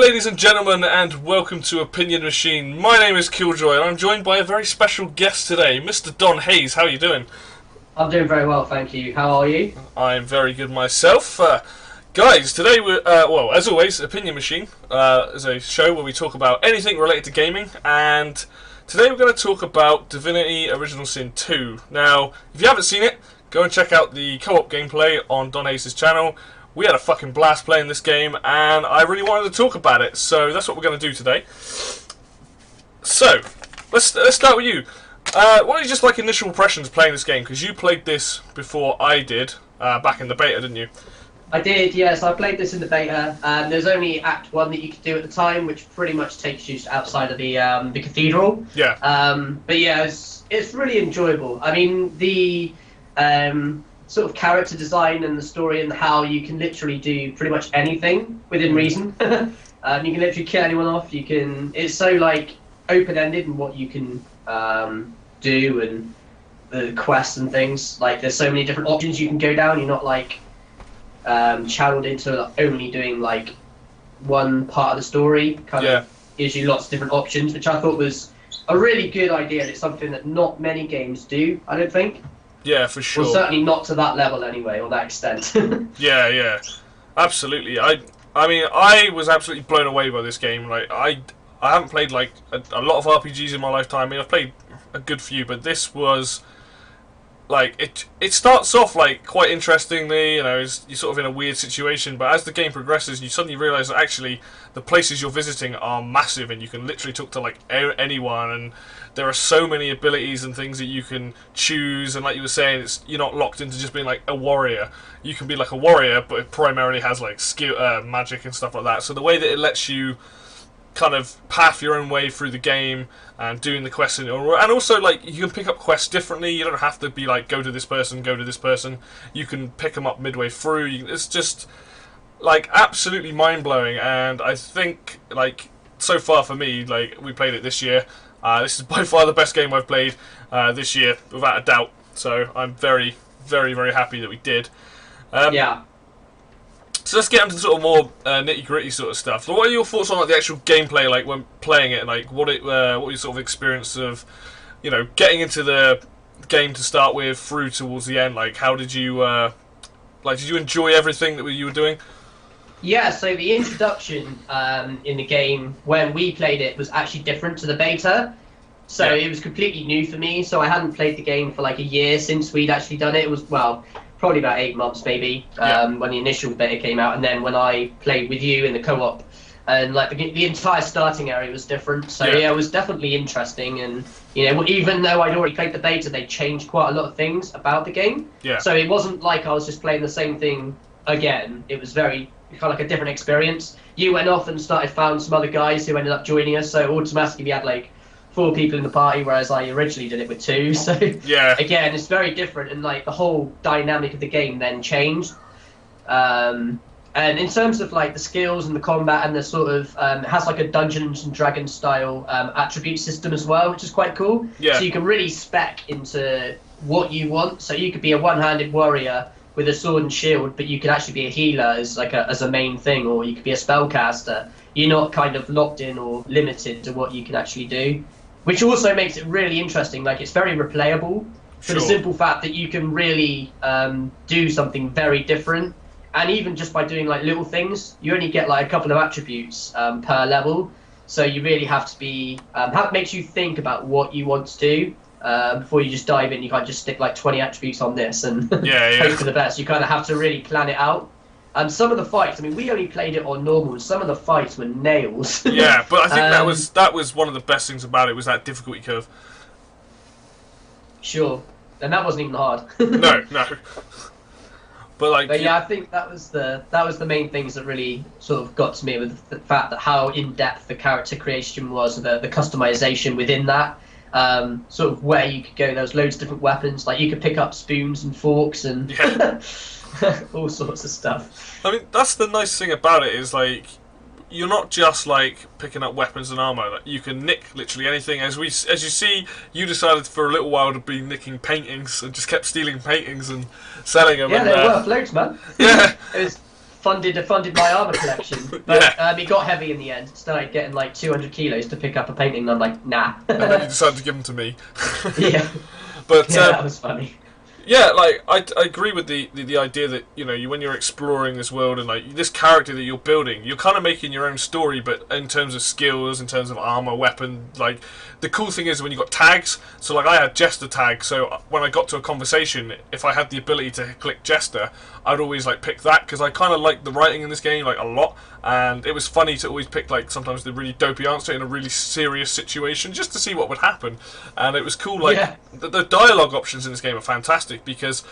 ladies and gentlemen, and welcome to Opinion Machine. My name is Killjoy, and I'm joined by a very special guest today, Mr. donHaize. How are you doing? I'm doing very well, thank you. How are you? I'm very good myself. Guys, today we're, well, as always, Opinion Machine is a show where we talk about anything related to gaming, and today we're going to talk about Divinity Original Sin 2. Now, if you haven't seen it, go and check out the co-op gameplay on donHaize's channel. We had a fucking blast playing this game, and I really wanted to talk about it, so that's what we're going to do today. So, let's start with you. What are just like initial impressions playing this game? Because you played this before I did, back in the beta, didn't you? I did, yes. I played this in the beta. There's only Act 1 that you could do at the time, which pretty much takes you outside of the cathedral. Yeah. But yeah, it's really enjoyable. I mean, the sort of character design and the story and how you can literally do pretty much anything within reason. You can literally kill anyone off. You can. It's so like open-ended in what you can do and the quests and things. Like there's so many different options you can go down. You're not like channeled into only doing like one part of the story. Kind of gives you lots of different options, which I thought was a really good idea. And it's something that not many games do, I don't think. Yeah, for sure. Well, certainly not to that level anyway, or that extent. Yeah, absolutely. I mean, I was absolutely blown away by this game. Like, I haven't played like a lot of RPGs in my lifetime. I mean, I've played a good few, but this was like it starts off like quite interestingly. You know, you're sort of in a weird situation, but as the game progresses, you suddenly realise that actually the places you're visiting are massive, and you can literally talk to like anyone, and there are so many abilities and things that you can choose, and like you were saying, you're not locked into just being like a warrior. You can be like a warrior, but it primarily has like skill, magic and stuff like that. So the way that it lets you kind of path your own way through the game and doing the quests, and also like you can pick up quests differently. You don't have to be like go to this person, go to this person. You can pick them up midway through. It's just like absolutely mind blowing, and I think like so far for me, like we played it this year. This is by far the best game I've played this year, without a doubt. So I'm very, very, very happy that we did. Yeah. So let's get into sort of more nitty-gritty sort of stuff. So what are your thoughts on like the actual gameplay, like when playing it? Like what your sort of experience of, you know, getting into the game to start with through towards the end? Like how did you did you enjoy everything that you were doing? Yeah, so the introduction in the game when we played it was actually different to the beta. So it was completely new for me. So I hadn't played the game for like a year since we'd actually done it. It was, well, probably about 8 months maybe when the initial beta came out. And then when I played with you in the co-op, and like the entire starting area was different. So yeah, it was definitely interesting. And you know, even though I'd already played the beta, they changed quite a lot of things about the game. Yeah. So it wasn't like I was just playing the same thing again. It was very kind of like a different experience. You went off and found some other guys who ended up joining us, so automatically we had like 4 people in the party, whereas I originally did it with 2. So yeah, again, it's very different, and like the whole dynamic of the game then changed. And in terms of like the skills and the combat and the sort of it has like a Dungeons and Dragons style attribute system as well, which is quite cool. Yeah. So you can really spec into what you want. So you could be a one-handed warrior with a sword and shield, but you could actually be a healer as a main thing, or you could be a spellcaster. You're not kind of locked in or limited to what you can actually do, which also makes it really interesting. Like it's very replayable for the simple fact that you can really do something very different, and even just by doing like little things, you only get like a couple of attributes per level. So you really have to be it makes you think about what you want to do. Before you just dive in, you can't just stick like 20 attributes on this and hope for the best. You kind of have to really plan it out. And some of the fights, I mean, we only played it on normal. Some of the fights were nails. Yeah, but I think that was one of the best things about it, was that difficulty curve. Sure, and that wasn't even hard. No. But yeah, I think that was the main things that really sort of got to me, with the fact that how in depth the character creation was, the customization within that. Sort of where you could go. There was loads of different weapons. Like you could pick up spoons and forks and all sorts of stuff. I mean, that's the nice thing about it, is like you're not just like picking up weapons and armor. Like, you can nick literally anything. As you see, you decided for a little while to be nicking paintings and just kept stealing paintings and selling them. Yeah, they were worth loads, man. Yeah. It was funded my armor collection. But it got heavy in the end. Started getting like 200 kilos to pick up a painting, and I'm like, nah. And then you decided to give them to me. Yeah. But yeah, that was funny. Yeah, like I agree with the idea that when you're exploring this world and like this character that you're building, you're kind of making your own story, but in terms of skills, in terms of armor, weapon, like the cool thing is when you got tags. So like I had Jester tag, so when I got to a conversation, if I had the ability to click Jester, I'd always like pick that because I kind of like the writing in this game like a lot, and it was funny to always pick like sometimes the really dopey answer in a really serious situation just to see what would happen, and it was cool. Like the dialogue options in this game are fantastic because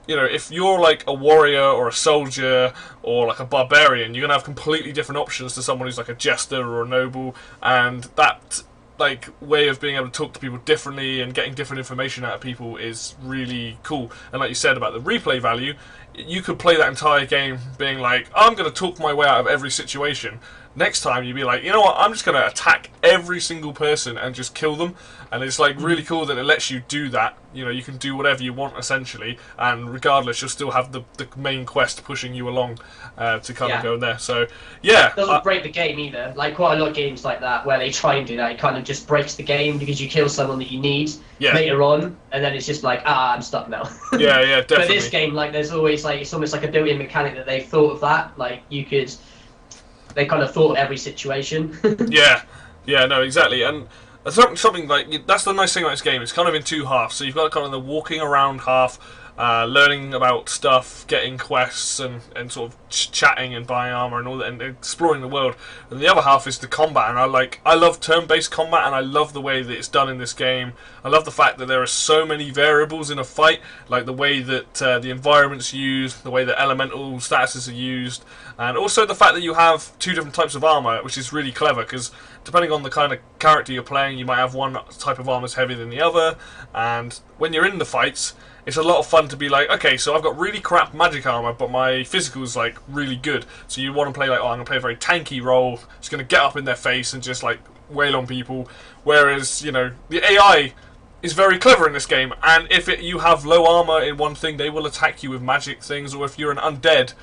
if you're like a warrior or a soldier or like a barbarian, you're gonna have completely different options to someone who's like a jester or a noble, and that like way of being able to talk to people differently and getting different information out of people is really cool. And like you said about the replay value, you could play that entire game being like, I'm going to talk my way out of every situation. Next time you'd be like, you know what, I'm just going to attack every single person and just kill them. And it's like really cool that it lets you do that. You can do whatever you want essentially, and regardless you'll still have the main quest pushing you along to kind of go in there. So yeah, doesn't break the game either. Like quite a lot of games like that where they try and do that, it kind of just breaks the game because you kill someone that you need later on, and then it's just like, I'm stuck now. Yeah, definitely. But this game, like, there's always like, it's almost like a built-in mechanic that they've thought of that. Like they kind of thought of every situation. yeah, no, exactly. And something like that's the nice thing about this game. It's kind of in two halves. So you've got kind of the walking around half, learning about stuff, getting quests, and sort of chatting and buying armor and all that, and exploring the world. And the other half is the combat. And I love turn-based combat, and I love the way that it's done in this game. I love the fact that there are so many variables in a fight, like the way that the environment's used, the way that elemental statuses are used, and also the fact that you have two different types of armor, which is really clever because depending on the kind of character you're playing, you might have one type of armor is heavier than the other, and when you're in the fights, it's a lot of fun to be like, okay, so I've got really crap magic armor, but my physical's like really good. So you want to play like, I'm going to play a very tanky role, it's going to get up in their face and just like wail on people. Whereas, the AI is very clever in this game, and if you have low armor in one thing, they will attack you with magic things, or if you're an undead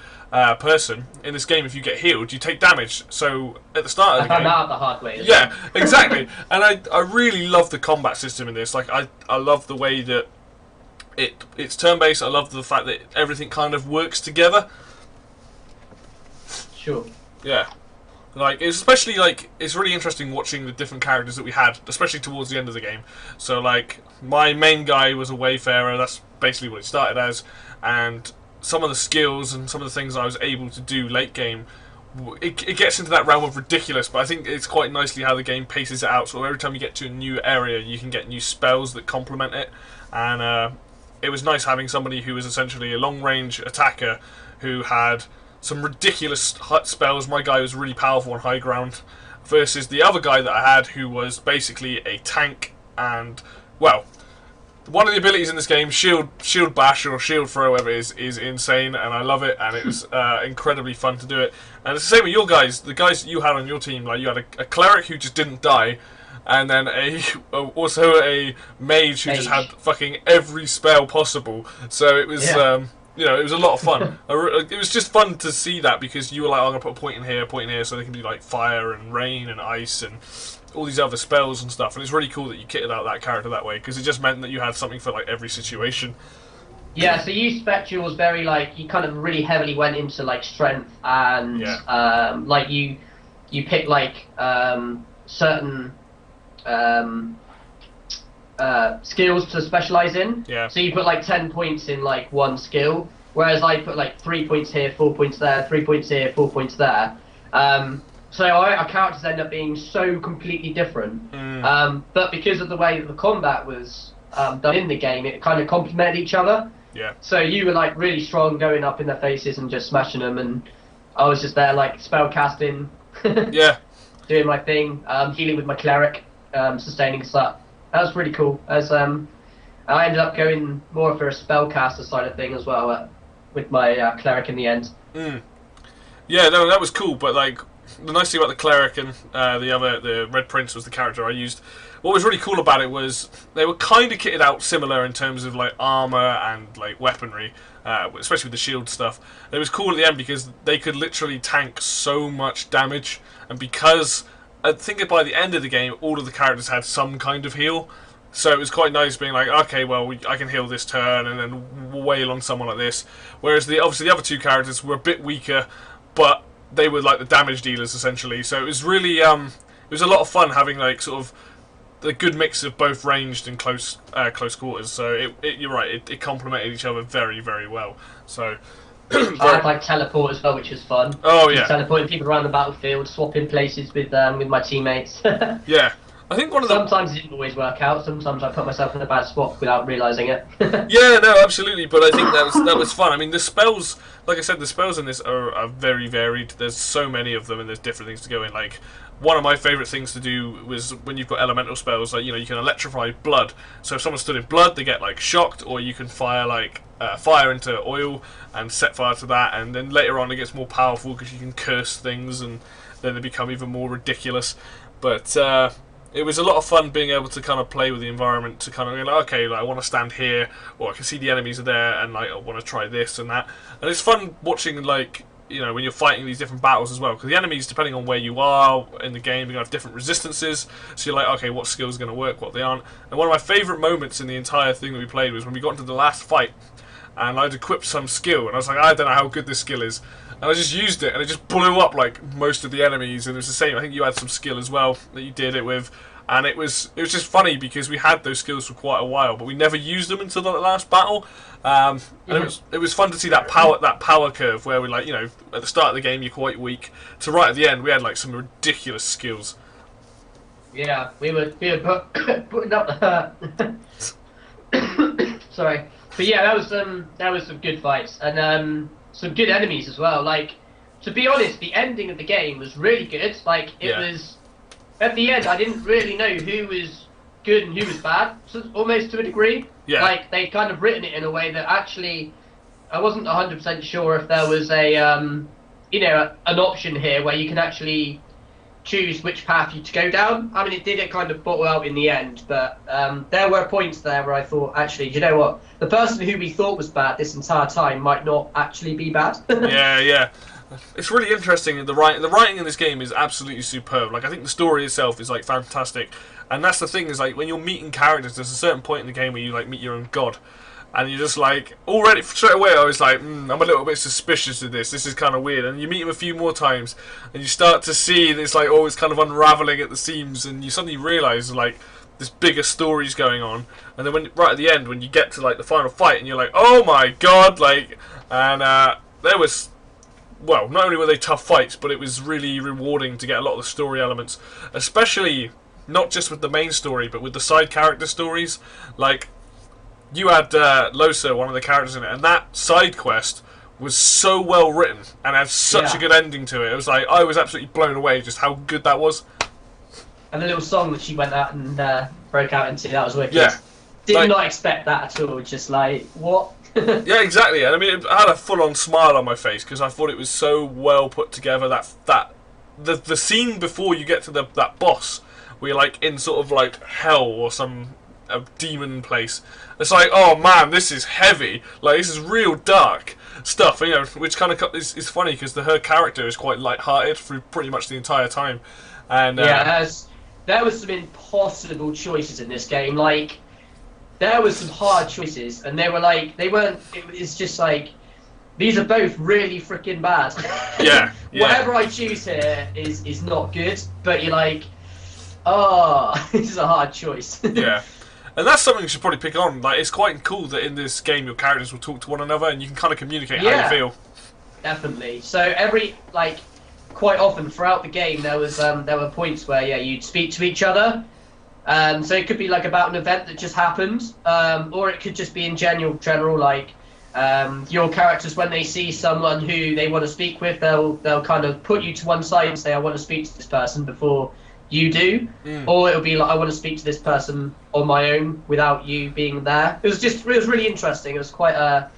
person in this game, if you get healed, you take damage. So at the start of the game, I found out the hard way. Yeah, exactly. And I really love the combat system in this. Like I love the way that it's turn-based. I love the fact that everything kind of works together. Sure. Yeah. Like, especially, like, it's really interesting watching the different characters that we had, especially towards the end of the game. So, like, my main guy was a wayfarer, that's basically what it started as, and some of the skills and some of the things I was able to do late game, it gets into that realm of ridiculous, but I think it's quite nicely how the game paces it out. So every time you get to a new area, you can get new spells that complement it, and it was nice having somebody who was essentially a long-range attacker who had some ridiculous spells. My guy was really powerful on high ground, versus the other guy that I had who was basically a tank, and, well, one of the abilities in this game, shield bash or shield throw, whatever it is insane, and I love it, and it was incredibly fun to do it. And it's the same with your guys, the guys that you had on your team. Like, you had a cleric who just didn't die, and then also a mage who just had fucking every spell possible. So it was, it was a lot of fun. It was just fun to see that, because you were like, I'm going to put a point in here, so they can be like fire and rain and ice and all these other spells and stuff. And it's really cool that you kitted out that character that way, because it just meant that you had something for like every situation. Yeah, so you spec yours very, like, you kind of really heavily went into like strength and like you picked like certain skills to specialize in. Yeah. So you put like 10 points in like one skill, whereas I put like 3 points here, 4 points there, 3 points here, 4 points there. So our characters end up being so completely different. But because of the way that the combat was done in the game, it kind of complemented each other. Yeah. So you were like really strong going up in their faces and just smashing them, and I was just there like spell casting. Yeah. Doing my thing, healing with my cleric, sustaining stuff. That was pretty cool. As I ended up going more for a spellcaster side of thing as well, with my cleric in the end. Yeah, no, that was cool. But like, the nice thing about the cleric and the Red Prince was the character I used. What was really cool about it was they were kind of kitted out similar in terms of like armor and like weaponry, especially with the shield stuff. It was cool at the end because they could literally tank so much damage, and because I think by the end of the game, all of the characters had some kind of heal. So it was quite nice being like, okay, well, I can heal this turn and then wail on someone like this. Whereas obviously the other two characters were a bit weaker, but they were like the damage dealers essentially. So it was really, it was a lot of fun having like sort of the good mix of both ranged and close quarters. So you're right, it complemented each other very, very well. So I had like teleport as well, which was fun. Oh yeah, just teleporting people around the battlefield, swapping places with my teammates. Yeah. I think one of the... Sometimes it didn't always work out. Sometimes I put myself in a bad spot without realising it. Yeah, no, absolutely. But I think that was fun. I mean, the spells, like I said, the spells in this are very varied. There's so many of them, and there's different things to go in. Like, one of my favourite things to do was when you've got elemental spells, like, you know, you can electrify blood. So if someone stood in blood, they get like shocked, or you can fire like fire into oil and set fire to that, and then later on it gets more powerful because you can curse things, and then they become even more ridiculous. But it was a lot of fun being able to kind of play with the environment, to kind of go like, okay, like, I want to stand here, or I can see the enemies are there, and like I want to try this and that. And it's fun watching, like, you know, when you're fighting these different battles as well, because the enemies, depending on where you are in the game, you're going to have different resistances. So you're like, okay, what skills are going to work, what they aren't. And one of my favourite moments in the entire thing that we played was when we got into the last fight, and I'd equipped some skill, and I was like, I don't know how good this skill is. And I just used it, and it just blew up like most of the enemies. And it was the same. I think you had some skill as well that you did it with, and it was just funny because we had those skills for quite a while, but we never used them until the last battle. And it was fun to see that power curve where we, like, you know, at the start of the game you're quite weak, to right at the end we had like some ridiculous skills. Yeah, we were putting up the sorry, but yeah, that was some good fights, and some good enemies as well. Like, to be honest, the ending of the game was really good. Like, it was, at the end, I didn't really know who was good and who was bad, so, almost to a degree. Yeah. Like, they'd kind of written it in a way that actually, I wasn't 100% sure if there was a, you know, an option here where you can actually choose which path you to go down. I mean, it did kind of bottle out in the end, but there were points there where I thought, actually, you know what? The person who we thought was bad this entire time might not actually be bad. Yeah. It's really interesting. The writing in this game is absolutely superb. Like, I think the story itself is like fantastic, and that's the thing, is like when you're meeting characters, there's a certain point in the game where you like meet your own god, and you're just like, already straight away I was like, I'm a little bit suspicious of this. This is kind of weird. And you meet him a few more times, and you start to see this like, oh, it's kind of unraveling at the seams, and you suddenly realise like this bigger story's going on. And then right at the end, when you get to like the final fight, and you're like, oh my god, like, and there was. Well, not only were they tough fights, but it was really rewarding to get a lot of the story elements, especially not just with the main story, but with the side character stories. Like, you had Losa, one of the characters in it, and that side quest was so well written and had such a good ending to it. It was like, I was absolutely blown away just how good that was. And the little song that she went out and broke out into, that was wicked. Yeah. Did not expect that at all, just like, what? Yeah, exactly. And I mean, I had a full-on smile on my face because I thought it was so well put together. The scene before you get to that boss, where you're like in sort of like hell or some demon place. It's like, oh man, this is heavy. Like, this is real dark stuff. You know, which kind of is funny because her character is quite light-hearted through pretty much the entire time. And yeah, there was some impossible choices in this game. Like, there was some hard choices, and it's just like, these are both really freaking bad. Yeah. Whatever I choose here is not good, but you're like, oh, this is a hard choice. Yeah. And that's something you should probably pick on. Like, it's quite cool that in this game your characters will talk to one another and you can kind of communicate how you feel. Definitely. So quite often throughout the game there were points where you'd speak to each other. So it could be like about an event that just happened, or it could just be in general, like your characters, when they see someone who they want to speak with, they'll kind of put you to one side and say, I want to speak to this person before you do, or it'll be like, I want to speak to this person on my own without you being there. It was really interesting. It was quite a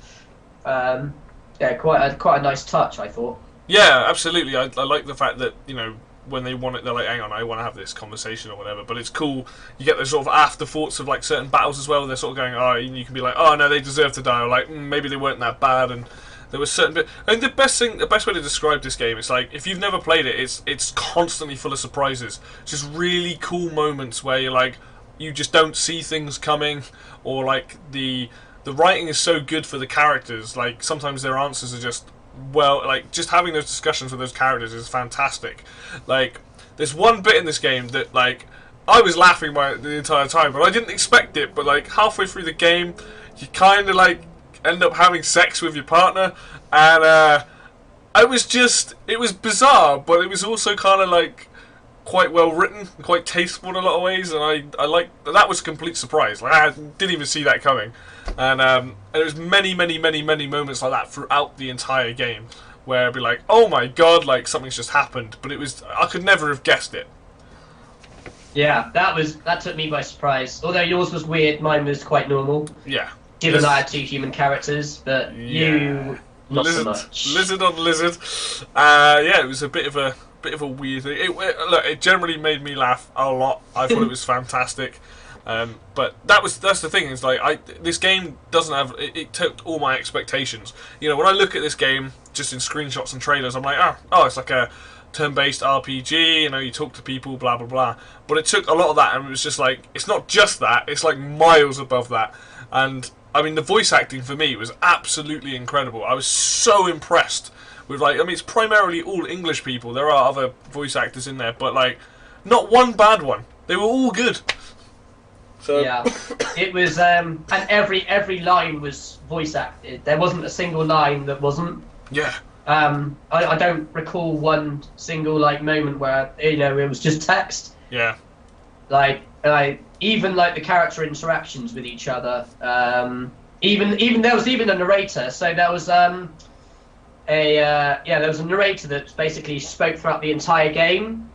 nice touch, I thought. Yeah, absolutely. I like the fact that, you know, when they want it, they're like, hang on, I want to have this conversation or whatever. But it's cool. You get those sort of afterthoughts of like certain battles as well. They're sort of going, oh, and you can be like, oh no, they deserve to die, or like maybe they weren't that bad, and there was certain bit. I think the best way to describe this game is like if you've never played it, it's constantly full of surprises. It's just really cool moments where you're like, you just don't see things coming, or like the writing is so good for the characters. Like sometimes their answers are just like just having those discussions with those characters is fantastic. Like there's one bit in this game that like I was laughing the entire time, but I didn't expect it. But like halfway through the game, you kind of like end up having sex with your partner, and it was bizarre, but it was also kind of like quite well written, quite tasteful in a lot of ways, and I like that was a complete surprise. Like I didn't even see that coming, and there was many moments like that throughout the entire game where I'd be like, oh my god, like something's just happened, but I could never have guessed it. Yeah, that took me by surprise. Although yours was weird, mine was quite normal. Yeah. Given I had two human characters, but you not lizard, so much. Lizard on lizard. Yeah, it was a bit of a weird thing. Look, it generally made me laugh a lot. I thought it was fantastic. But that's the thing is like this game doesn't have it took all my expectations. You know, when I look at this game just in screenshots and trailers, I'm like, oh, it's like a turn-based RPG. You know, you talk to people, blah blah blah. But it took a lot of that, and it was just like it's not just that. It's like miles above that. And I mean, the voice acting for me was absolutely incredible. I was so impressed with I mean, it's primarily all English people. There are other voice actors in there, but like, not one bad one. They were all good. So yeah, it was, and every line was voice acted. There wasn't a single line that wasn't. Yeah. I don't recall one single like moment where it was just text. Yeah. Like even like the character interactions with each other. Even there was even a narrator. So there was there was a narrator that basically spoke throughout the entire game,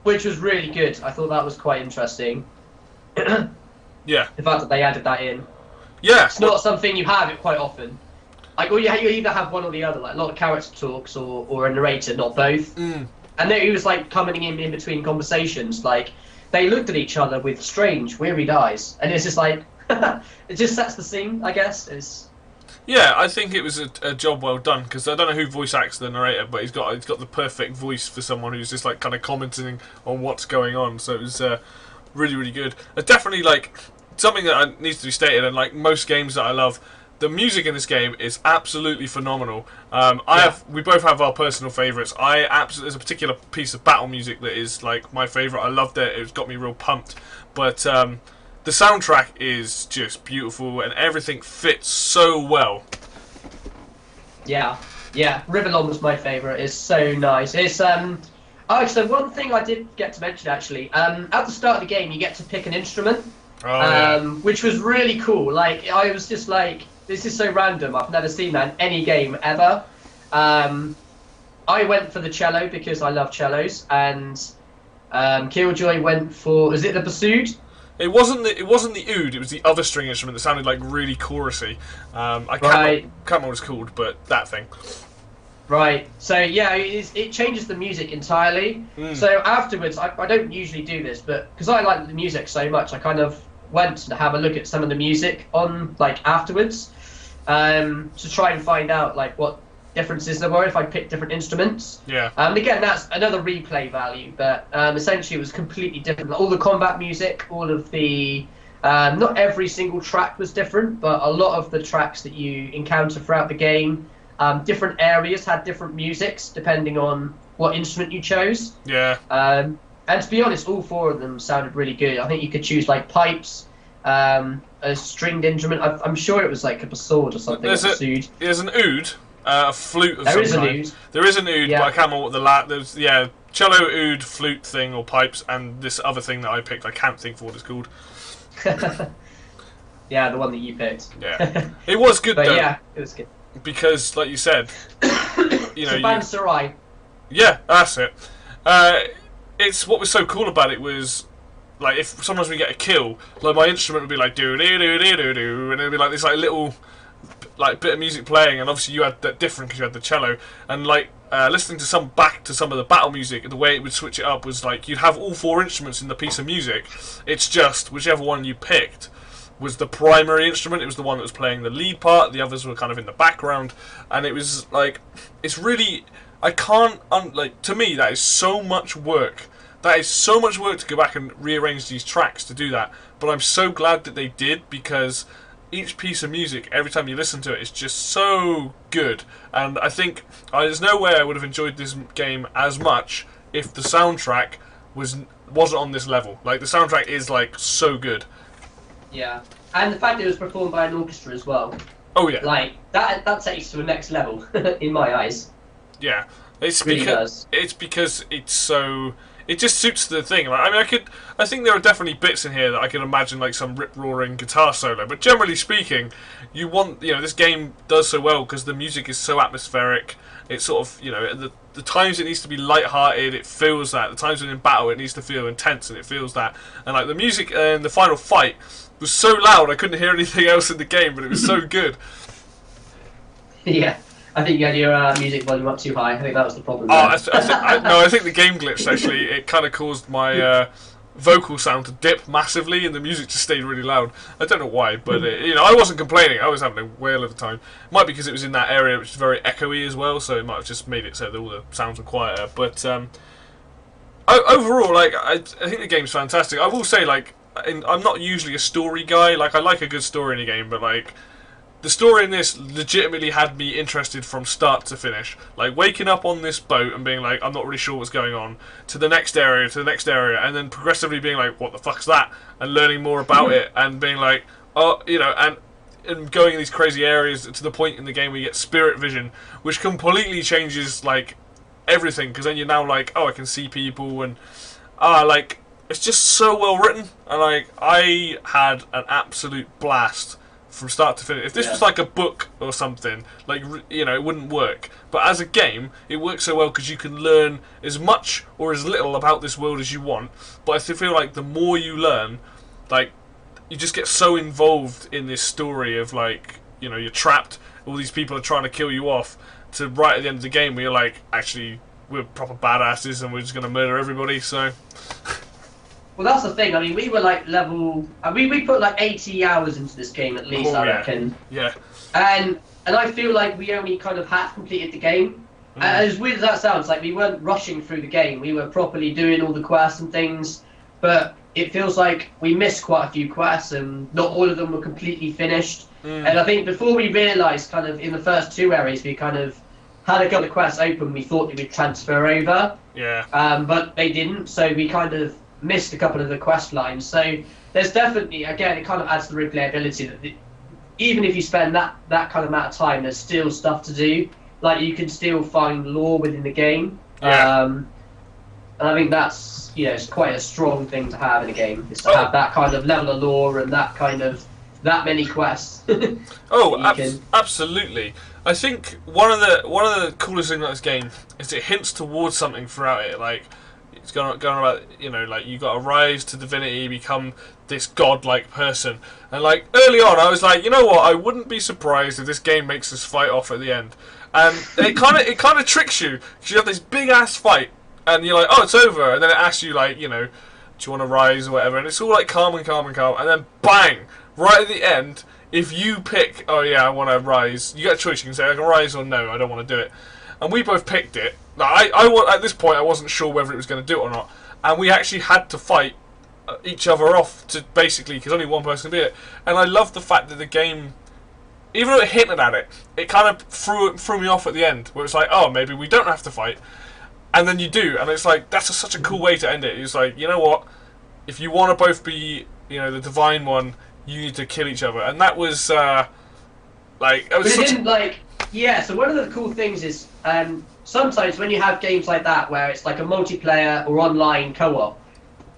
which was really good. I thought that was quite interesting. Yeah. The fact that they added that in. Yeah. It's not something you have it quite often. Like, or you either have one or the other. Like a lot of character talks or a narrator, not both. Mm. And then he was like coming in between conversations. Like they looked at each other with strange, wearied eyes, and it's just like it just sets the scene, I guess. Yeah, I think it was a job well done because I don't know who voice acts the narrator, but he's got the perfect voice for someone who's just like kind of commenting on what's going on. So it was really really good. Definitely like something that needs to be stated, and like most games that I love. The music in this game is absolutely phenomenal. We both have our personal favourites. There's a particular piece of battle music that is like my favourite. I loved it. It's got me real pumped. But the soundtrack is just beautiful, and everything fits so well. Yeah. Rivalon was my favourite. It's so nice. It's oh, so one thing I did get to mention actually. At the start of the game, you get to pick an instrument. Which was really cool. Like I was just like, this is so random. I've never seen that in any game ever. I went for the cello because I love cellos, and Killjoy went for, is it the bassoon? It wasn't the oud. It was the other string instrument that sounded like really chorusy. I can't remember what it's called, but that thing. Right. So yeah, it changes the music entirely. So afterwards, I don't usually do this, but because I like the music so much, I kind of went to have a look at some of the music on like afterwards, to try and find out like what differences there were if I picked different instruments. Yeah. Again, that's another replay value, but essentially it was completely different. All the combat music, all of the not every single track was different, but a lot of the tracks that you encounter throughout the game. Different areas had different musics depending on what instrument you chose. Yeah. And to be honest, all four of them sounded really good. I think you could choose like pipes, a stringed instrument. I'm sure it was like a bassoon or something. There's an oud, a flute of some kind. There is an oud. There is an oud, yeah. but I can't remember what there's cello, oud, flute thing or pipes, and this other thing that I picked. I can't think of what it's called. Yeah, the one that you picked. Yeah, it was good though. Yeah, it was good. Because, like you said, Sarai. Yeah, that's it. It's what was so cool about it was, like, if sometimes we get a kill, like my instrument would be like do do do do do do, and it'd be like this like little like bit of music playing, and obviously you had that different because you had the cello, and like listening to some of the battle music, the way it would switch it up was like you'd have all four instruments in the piece of music. It's just whichever one you picked was the primary instrument. It was the one that was playing the lead part. The others were kind of in the background, and it was like it's really I can't like to me that is so much work. That is so much work to go back and rearrange these tracks to do that. But I'm so glad that they did, because each piece of music, every time you listen to it, is just so good. And I think there's no way I would have enjoyed this game as much if the soundtrack wasn't on this level. Like, the soundtrack is like so good. Yeah, and the fact that it was performed by an orchestra as well. Oh yeah, like that takes it to the next level in my eyes. Yeah, it's really because it's so. It just suits the thing. Like, I mean, I think there are definitely bits in here that I can imagine like some rip-roaring guitar solo. But generally speaking, this game does so well because the music is so atmospheric. It's sort of, the times it needs to be light-hearted, it feels that. The times when in battle, it needs to feel intense, and it feels that. And like the music in the final fight was so loud, I couldn't hear anything else in the game, but it was so good. Yeah. I think you had your music volume up too high. I think that was the problem. I think the game glitched, actually. It kind of caused my vocal sound to dip massively, and the music just stayed really loud. I don't know why, but I wasn't complaining. I was having a whale of a time. It might be because it was in that area which is very echoey as well, so it might have just made it so that all the sounds were quieter. But overall, like I think the game's fantastic. I will say, like, I'm not usually a story guy. Like, I like a good story in a game, but like, the story in this legitimately had me interested from start to finish. Like, waking up on this boat and being like, I'm not really sure what's going on, to the next area, and then progressively being like, what the fuck's that? And learning more about it, and being like, oh, and going in these crazy areas to the point in the game where you get spirit vision, which completely changes, like, everything, because then you're now like, oh, I can see people, and, like, it's just so well written, and, like, I had an absolute blast from start to finish. If this was like a book or something, like, it wouldn't work. But as a game, it works so well because you can learn as much or as little about this world as you want. But I feel like the more you learn, like, you just get so involved in this story of, like, you're trapped, all these people are trying to kill you off, to right at the end of the game where you're like, actually, we're proper badasses and we're just going to murder everybody, so... Well, that's the thing. I mean, we were like level. We put like 80 hours into this game at least. I reckon. Yeah. And I feel like we only kind of half completed the game. As weird as that sounds, like we weren't rushing through the game. We were properly doing all the quests and things. But it feels like we missed quite a few quests, and not all of them were completely finished. And I think before we realised, kind of in the first two areas, we kind of had a couple of quests open. We thought they would transfer over. Yeah. But they didn't. So we kind of missed a couple of the quest lines. So there's definitely, again, it kind of adds to the replayability that even if you spend that kind of amount of time, there's still stuff to do. Like, you can still find lore within the game. And I think that's, it's quite a strong thing to have in a game, is to have that kind of level of lore and that many quests. Absolutely. I think one of the coolest things about this game is it hints towards something throughout it. Like, it's going about, like, you got to rise to divinity, become this godlike person. And, like, early on, I was like, you know what? I wouldn't be surprised if this game makes us fight off at the end. And it kind of tricks you, because you have this big ass fight, and you're like, oh, it's over. And then it asks you, like, do you want to rise or whatever? And it's all like calm, and then bang, right at the end, if you pick, oh yeah, I want to rise, you get a choice. You can say I can rise or no, I don't want to do it. And we both picked it. At this point, I wasn't sure whether it was going to do it or not, and we actually had to fight each other off to basically, because only one person can do it. And I love the fact that the game, even though it hinted at it, it kind of threw me off at the end, where it's like, oh, maybe we don't have to fight, and then you do, and it's like, that's such a cool way to end it. It's like, you know what? If you want to both be, the divine one, you need to kill each other, and that was like, it was so one of the cool things is, sometimes when you have games like that where it's like a multiplayer or online co-op,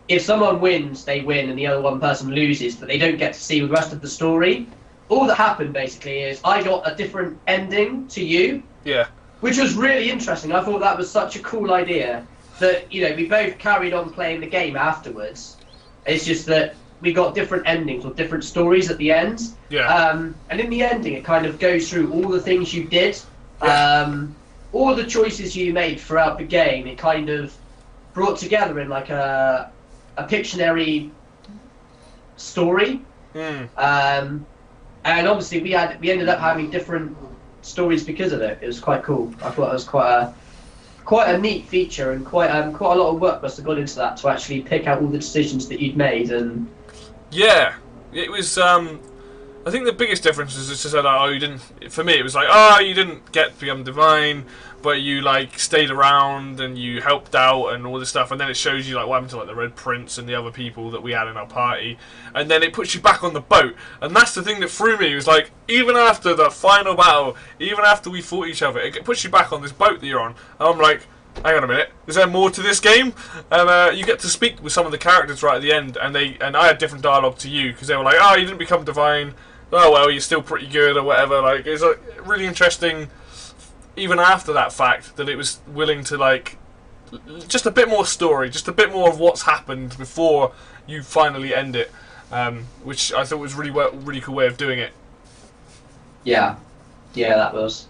if someone wins, they win, and the other one person loses, but they don't get to see the rest of the story. All that happened basically is I got a different ending to you. Yeah. Which was really interesting. I thought that was such a cool idea that, we both carried on playing the game afterwards. It's just that we got different endings or different stories at the end. Yeah. And in the ending, it kind of goes through all the things you did, all the choices you made throughout the game. It kind of brought together in like a Pictionary story. And obviously we ended up having different stories because of it. It was quite cool. I thought it was quite a neat feature, and quite a lot of work must have gone into that to actually pick out all the decisions that you'd made. And yeah, it was. I think the biggest difference is it's just that, oh, you didn't. For me, it was like, oh, you didn't get to become divine, but you like stayed around and you helped out and all this stuff, and then it shows you like what happened to like the Red Prince and the other people that we had in our party, and then it puts you back on the boat, and that's the thing that threw me. It was like, even after the final battle, even after we fought each other, it puts you back on this boat that you're on, and I'm like, hang on a minute, is there more to this game? And you get to speak with some of the characters right at the end, and I had different dialogue to you because they were like, oh, you didn't become divine. Oh well, you're still pretty good or whatever. Like, it's like really interesting, even after that fact, that it was willing to like just a bit more story, just a bit more of what's happened before you finally end it, which I thought was really cool way of doing it. Yeah, that was.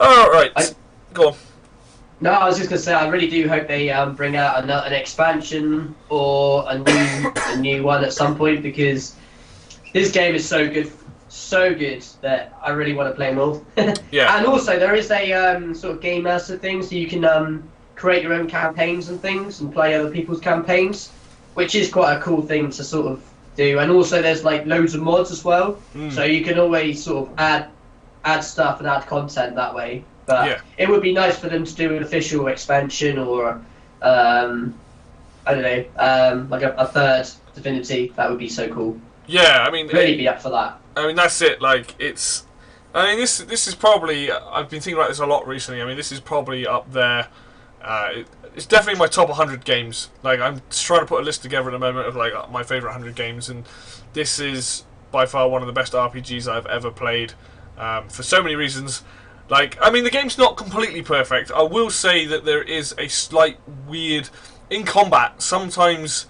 All right, go on. No, I was just gonna say I really do hope they bring out an expansion or a new one at some point, because this game is so good that I really want to play more. Yeah. And also there is a sort of game master thing, so you can create your own campaigns and things and play other people's campaigns, which is quite a cool thing to sort of do. And also there's like loads of mods as well, so you can always sort of add stuff and add content that way. But it would be nice for them to do an official expansion or I don't know, like a third Divinity. That would be so cool. Yeah, I mean, really be up for that. I mean, that's it. Like, it's. I mean, this is probably. I've been thinking about this a lot recently. I mean, this is probably up there. It's definitely my top 100 games. Like, I'm just trying to put a list together at the moment of like my favorite 100 games, and this is by far one of the best RPGs I've ever played, for so many reasons. Like, I mean, the game's not completely perfect. I will say that there is a slight weird in combat. Sometimes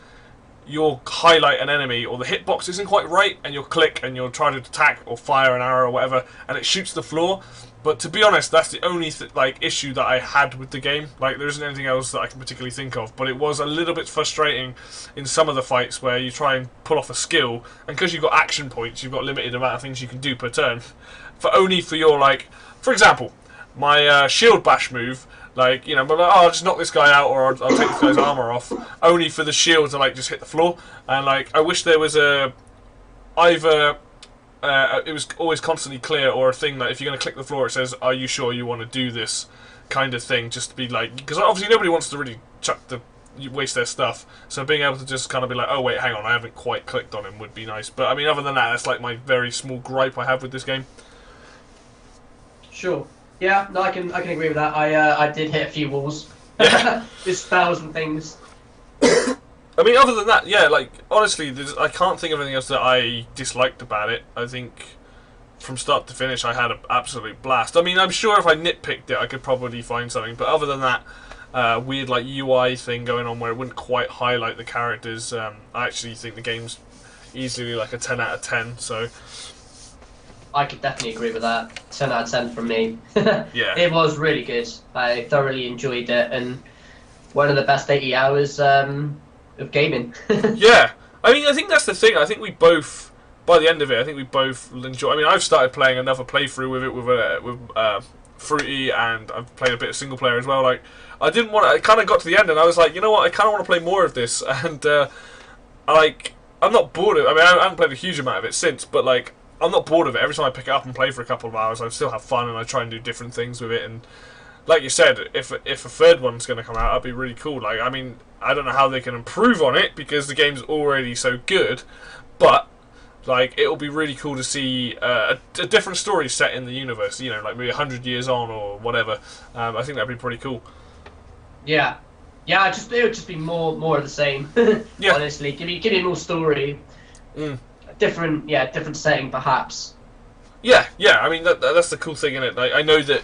you'll highlight an enemy or the hitbox isn't quite right, and you'll click and you'll try to attack or fire an arrow or whatever, and it shoots the floor. But to be honest, that's the only issue that I had with the game. Like, there isn't anything else that I can particularly think of, but it was a little bit frustrating in some of the fights where you try and pull off a skill, and because you've got action points, you've got a limited amount of things you can do per turn. For your, like, for example, my shield bash move. Like, you know, but like, oh, I'll just knock this guy out, or I'll take this guy's armor off, only for the shield to like just hit the floor. And like, I wish there was either it was always constantly clear, or a thing that if you're going to click the floor, it says, "Are you sure you want to do this?" kind of thing, just to be like, because obviously nobody wants to really waste their stuff. So being able to just kind of be like, "Oh wait, hang on, I haven't quite clicked on him," would be nice. But I mean, other than that, that's like my very small gripe I have with this game. Sure. Yeah, no, I can agree with that. I did hit a few walls. Yeah. Just spells and things. I mean, other than that, yeah, like, honestly, I can't think of anything else that I disliked about it. I think from start to finish, I had an absolute blast. I mean, I'm sure if I nitpicked it, I could probably find something. But other than that weird, like, UI thing going on where it wouldn't quite highlight the characters, I actually think the game's easily like a 10 out of 10, so... I could definitely agree with that. 10 out of 10 from me. Yeah. It was really good. I thoroughly enjoyed it, and one of the best 80 hours of gaming. Yeah. I mean, I think that's the thing. I think we both, by the end of it, I think we both enjoy. I mean, I've started playing another playthrough with it with Fruity, and I've played a bit of single player as well. Like, I kind of got to the end, and I was like, you know what? I kind of want to play more of this, and I'm not bored of it. I mean, I haven't played a huge amount of it since, but like, I'm not bored of it. Every time I pick it up and play for a couple of hours, I still have fun, and I try and do different things with it. And like you said, if a third one's going to come out, that'd be really cool. Like, I mean, I don't know how they can improve on it because the game's already so good, but like, it'll be really cool to see a different story set in the universe. You know, like maybe 100 years on or whatever. I think that'd be pretty cool. Yeah, it would just be more of the same. Yeah. Honestly, give me more story. Different setting perhaps. Yeah. I mean, that's the cool thing in it. Like, I know that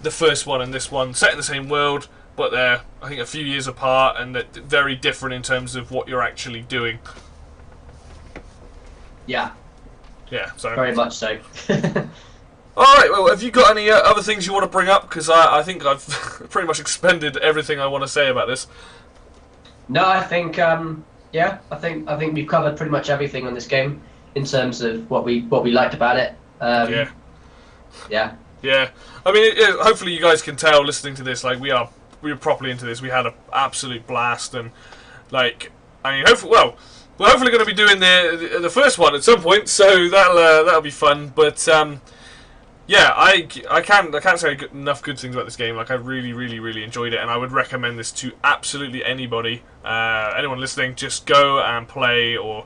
the first one and this one set in the same world, but they're, I think, a few years apart, and they're very different in terms of what you're actually doing. Yeah, Yeah, so very much so. Alright, well, have you got any other things you want to bring up? Because I think I've pretty much expended everything I want to say about this. No, I think yeah, I think we've covered pretty much everything on this game in terms of what we liked about it. Yeah. Yeah. Yeah. I mean, hopefully you guys can tell listening to this, like, we were properly into this. We had an absolute blast, and, like, I mean, hopefully, well, we're hopefully going to be doing the first one at some point, so that'll be fun. But yeah, I can't say enough good things about this game. Like, I really enjoyed it, and I would recommend this to absolutely anybody. Anyone listening, just go and play, or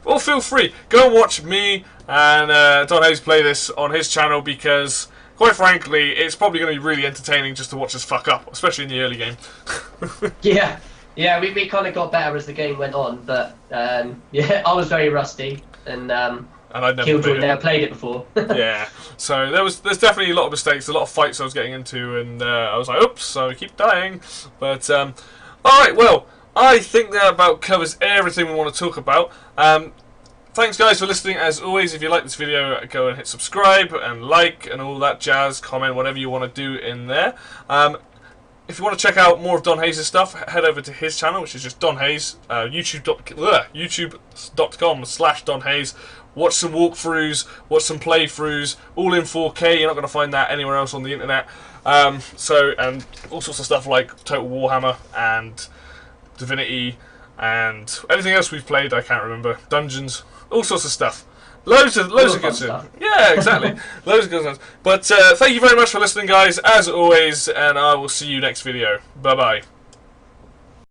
or feel free, go and watch me and donHaize play this on his channel, because quite frankly, it's probably going to be really entertaining just to watch us fuck up, especially in the early game. Yeah, we kind of got better as the game went on, but yeah, I was very rusty, and I'd never Killjoy never played it before. Yeah, so there's definitely a lot of mistakes, a lot of fights I was getting into, and I was like, oops, so I keep dying. But alright, well, I think that about covers everything we want to talk about. Thanks guys for listening. As always, if you like this video, go and hit subscribe and like and all that jazz, comment, whatever you want to do in there. If you want to check out more of donHaize's stuff, head over to his channel, which is just donHaize, youtube.com/donHaize. Watch some walkthroughs, watch some playthroughs, all in 4K. You're not going to find that anywhere else on the internet. And all sorts of stuff like Total Warhammer and Divinity and anything else we've played, I can't remember. Dungeons, all sorts of stuff. Loads of good stuff. Yeah, exactly. Loads of good stuff. But thank you very much for listening, guys, as always, and I will see you next video. Bye-bye.